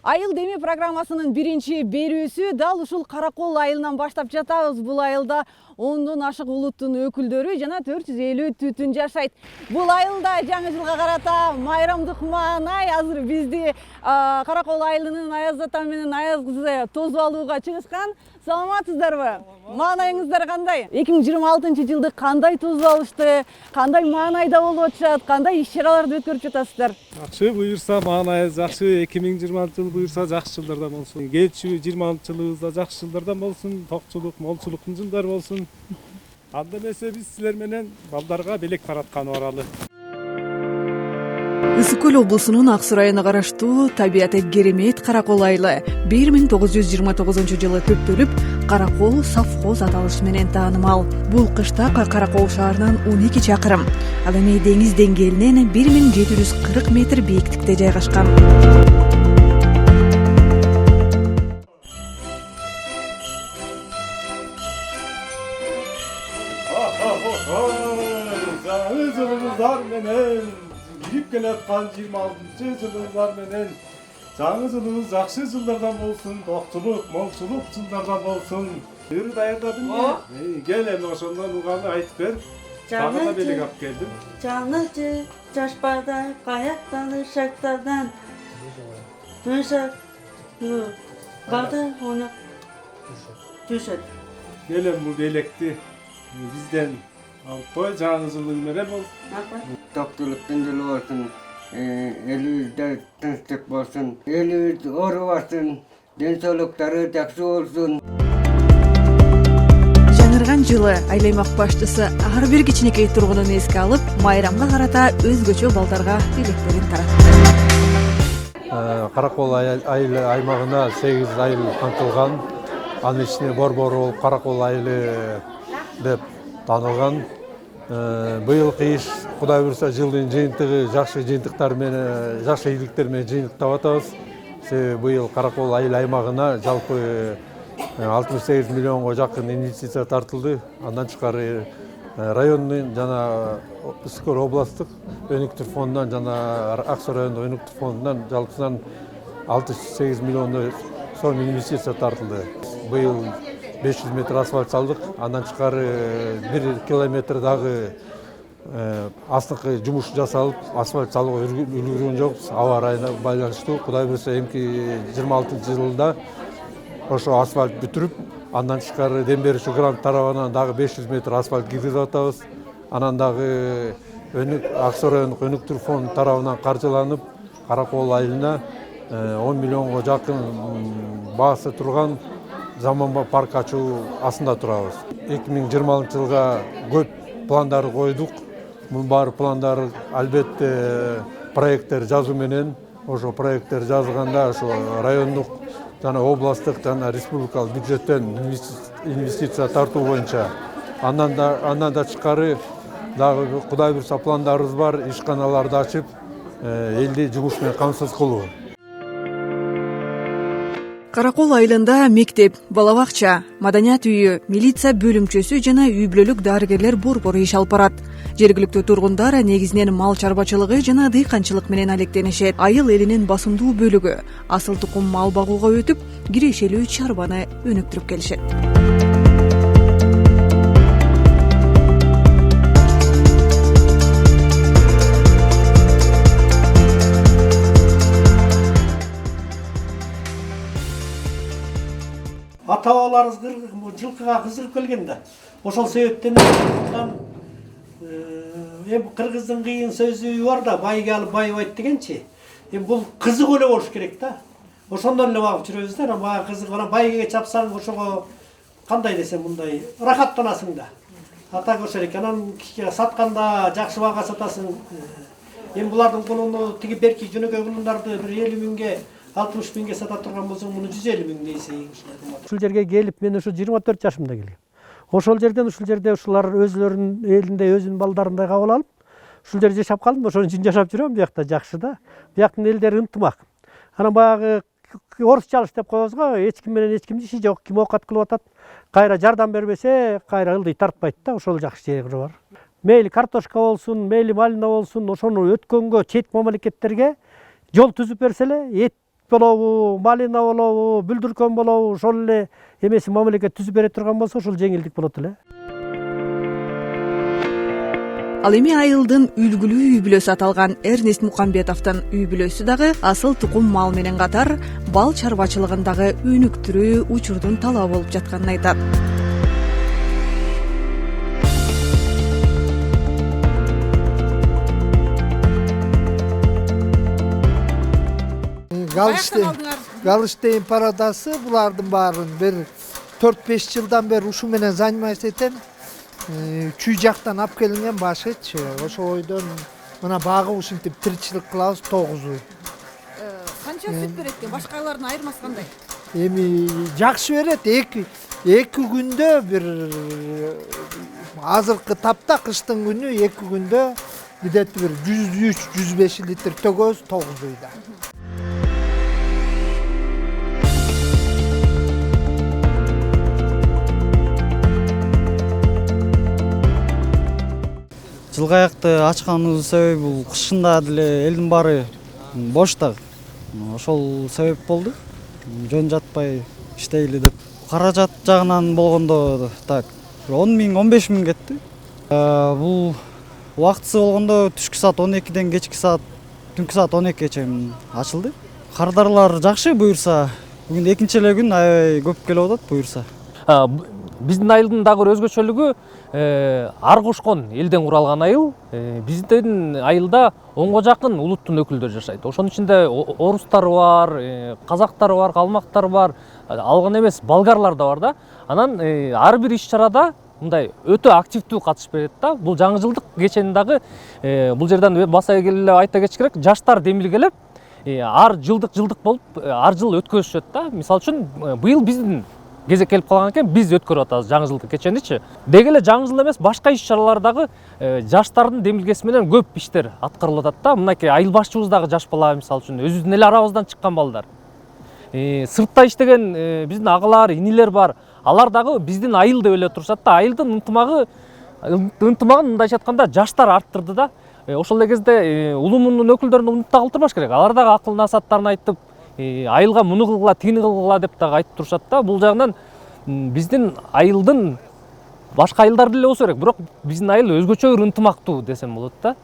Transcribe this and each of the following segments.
Айыл Деми программасынын биринчи берүүсү дал ушул Каракол айылынан баштап жатабыз. Бул айылда 10дон ашык улуттун өкүлдөрү жана 450 түтүн жашайт. Бул айылда жаңы жылга карата майрамдык маанай азыр бизди Каракол айылынын Аяз ата менен Аяз кызы тосуп алууга чыгышкан. Саламатсыздарбы? Маанайыңыздар кандай? 2026-жылды кандай тосуп алышты? Кандай маанайда болуп атышат? Кандай иш-чараларды өткөрүп жатасыздар? Жакшы буюрса маанай жакшы, 2026-жыл буюрса жакшы жылдардан болсун. Келчү 26-жылыбыз да жакшы жылдардан болсун, токчулук, молчулуктун жылдары болсун. Анда эмесе биз силер менен балдарга белек таратканы баралы. Ысык Көл облусунун Ак Суу районуна караштуу табияты керемет Каракол айылы 1929-жылы төптөлүп, Каракол совхоз аталышы менен таанымал. Бул кыштак Каракол шаарынан 12 чакырым, ал эми деңиз деңгээлинен 1740 метр бийиктикте жайгашкан. Кирип келаткан 26-жылдар менен жаңы жылыбыз жакшы жылдардан болсун, токчулук, молчулук жылдардан болсун. Өрү даярдадың? Кел эми ошондон уганы айтып бер. Сага да белек алып келдим. Жаңы жашпарда каяктан шактардан төшөт. Балда оны төшөт. Кел эми бул белекти бизден алып кой, жаңы жылың менен болсун. Topluluktan dolu olsun, elimizde tınçlık olsun, elimiz oru olsun, densolukları jakşı olsun. Жаңырган жылы айлаймак баштысы ар бир кичинекей тургунун эске алып, майрамга карата өзгөчө балдарга белектерин таратты. Каракол айылы аймагына 8 айыл камтылган. Анын ичине борбор болуп Каракол айылы деп таанылган. Быйылкы иш Кудай буйрса жылдын жыйынтыгы жакшы жыйынтыктар менен, жакшы ийгиликтер менен жыйынтыктап атабыз. Быйыл Каракол айыл аймагына жалпы 68 миллионго жакын инвестиция тартылды. Андан тышкары райондун жана Ысык Көл областтык өнүктүрүү фондунан жана Ак Суу райондук өнүктүрүү фондунан жалпысынан 68 миллион сом инвестиция тартылды. Быйыл 500 метр асфальт салдык. Андан тышкары 1 километр дагы астыңкы жумуш жасалып, асфальт салууга үлгүргөн жокпуз. Аба ырайына байланыштуу. Кудай буйрса эмки 26-жылда ошо асфальт бүтүрүп, андан тышкары дем берүүчү грант тарабынан дагы 500 метр асфальт киргизип атабыз. Анан дагы Ак Суу райондук өнүктүрүү фонду тарабынан каржыланып, Каракол айылына 10 миллионго жакын баасы турган заманбап парк ачуу асында турабыз. 2020-жылга көп пландар койдук. Мунун баары пландар албетте проекттер жазуу менен, ошо проекттер жазганда ошо райондук жана областтык жана республикалык бюджеттен инвестиция тартуу боюнча. Андан да тышкары дагы Кудай буйрса пландарыбыз бар, ишканаларды ачып, элди жумуш менен камсыз кылуу. Каракол айылында мектеп, бала-бакча, маданият үйү, милиция бөлүмчөсү жана үй-бүлөлүк дарыгерлер борбору иш алып барат. Жергиликтүү тургундар негизинен мал чарбачылыгы жана дыйканчылык менен алектенишет. Айыл элинин басымдуу бөлүгү асыл тукум мал багууга өтүп, кирешелүү чарбаны өнүктүрүп келишет. Ата-бабаларыбыз жылкыга кызыгып келген да. Ошол себептен кыргыздын кыйын сөзү бар да, байге алып байбайт дегенчи. Бул кызык эле болуш керек да. Ошондон эле багып жүрөбүз да. Бага кызык гана байгеге чапсаң, ошого кандай десем мындай рахаттанасың да. Ата көрсөк, анан сатканда жакшы бага сатасың. Булардын кулуну тиги берки жөнөкөй кулундарды 50 миңге 60 миңге сата турган болсоң, муну 150 миң дейсең. Ушул жерге келип, мен ушу 24 жашымда келгем. Ошол жерде ушулар өзлөрүнүн элинде, өзүнүн балдарындай кабыл алып, ушул жерде жашап калдым. Ошон үчүн жашап жүрөм. Биякта жакшы да. Бияктын элдери ынтымак. Анан багы орусчалык деп коебуз го, эч ким менен эч кимдин иши жок. Ким оокат кылып атат, кайра жардам бербесе, кайра ылдый тартпайт да. Ошол жакшы жери бар. Мейли картошка болсун, мейли малина болсун, ошону өткөнгө чет мамлекеттерге жол түзүп берсе эле, болобу, малина болобу, бүлдүркөн болобу, ошол эле эмеси мамлекет түзүп бере турган болсо ушул жеңилдик болот эле. Ал эми айылдын үлгүлүү үй бүлөсү аталган Эрнест Мукамбетовдун үй бүлөсү дагы асыл тукум мал менен катар бал чарбачылыгындагы өнүктүрүү учурдун талабы болуп жатканын айтат. Галыштейн парадасы булардын баарын бир 4-5 жылдан бери ушу менен заниматься этем. Чүй жактан алып келинген башычы. Ошо ойдон мына багы ушинтип тиричилик кылабыз 9 үй. Канча сүт берет экен? Башка айлардын айырмасы кандай? Эми жакшы берет. 2 күндө бир азыркы тапта кыштын күнү 2 күндө где-то бир 103-105 литр төгөбүз 9 үйдө. Жылга аякты ачканыбыздын себеби бул кышында деле элдин баары бош да. Ошол себеп болду. Жөн жатпай иштейли деп. Каражат жагынан болгондо так 10 миң, 15 миң кетти. Бул убактысы болгондо түшкү саат 12ден кечки саат, түнкү саат 12ге чейин ачылды. Кардарлар жакшы буюрса, бүгүн экинчи эле күн аябай көп келип атат буюрса. Биздин айылдын дагы өзгөчөлүгү ар кошкон элден куралган айыл. Биздин айылда 10га жакын улуттун өкүлдөрү жашайт. Ошонун ичинде орустар бар, казактар бар, калмактар бар, ал гана эмес болгарлар да бар да. Анан ар бир иш-чарада мындай өтө активдүү катышып берет да. Бул жаңы жылдык кечени дагы бул жерден баса келип айта кетиш керек. Жаштар демилгелеп ар жылдык болуп ар жыл өткөрүшөт да. Мисалы үчүн быйыл биздин кезек келип калган экен, биз өткөрүп атабыз жаңы жылдык кеченичи. Деги эле жаңы жыл эмес, башка иш-чаралардагы жаштардын демилгеси менен көп иштер аткарылып атат да. Мынакей айыл башчыбыз дагы жаш бала, мисалы үчүн өзүбүздүн эле арабыздан чыккан балдар. Сыртта иштеген биздин агалар, инилер бар. Алар дагы биздин айыл деп эле турушат да. Айылдын ынтымагын мындайча айтканда жаштар арттырды да. Ошол эле кезде улумундун өкүлдөрүн унутпай калтырбаш керек. Алар дагы акыл насааттарын айтып, айылга муну кылгыла, тигини кылгыла деп дагы айтып турушат да. Бул жагынан биздин айылдын башка айылдар деле болсо керек, бирок биздин айыл өзгөчө бир ынтымактуу десем болот да.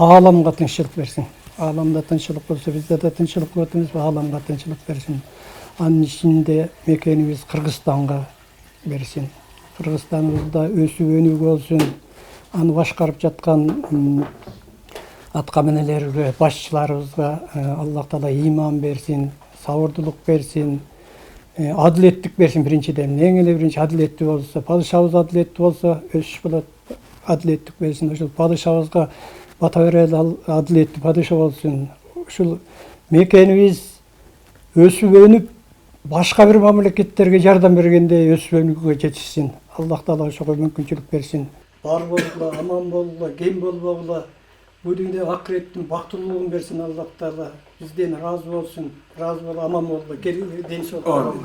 Ааламга тынччылык берсин. Ааламда тынччылык болсо, бизде да тынччылык болот эмеспи? Ааламга тынччылык берсин. Анын ичинде мекенибиз Кыргызстанга берсин. Кыргызстаныбызда өсүп өнүгүү болсун. Аны башкарып жаткан аткаминелерге, башчыларыбызга Аллах Таала ыйман берсин, сабырдуулук берсин, адилеттик берсин биринчиден. Эң эле биринчи адилеттүү болсо, падышабыз адилеттүү болсо, өсүш болот. Адилеттик берсин. Ошол падышабызга бата берели, адилеттүү падыша болсун. Ушул мекенибиз өсүп өнүп, башка бир мамлекеттерге жардам бергенде өсүп өнүгүүгө жетишсин. Аллах Таала ошого мүмкүнчүлүк берсин. Бар болгула, аман болгула, кем болбогула, бул дүйнөдө акыреттин бактылуулугун берсин Аллах Таала. Бизден разы болсун, разы болуп аман болгула, ден соолук.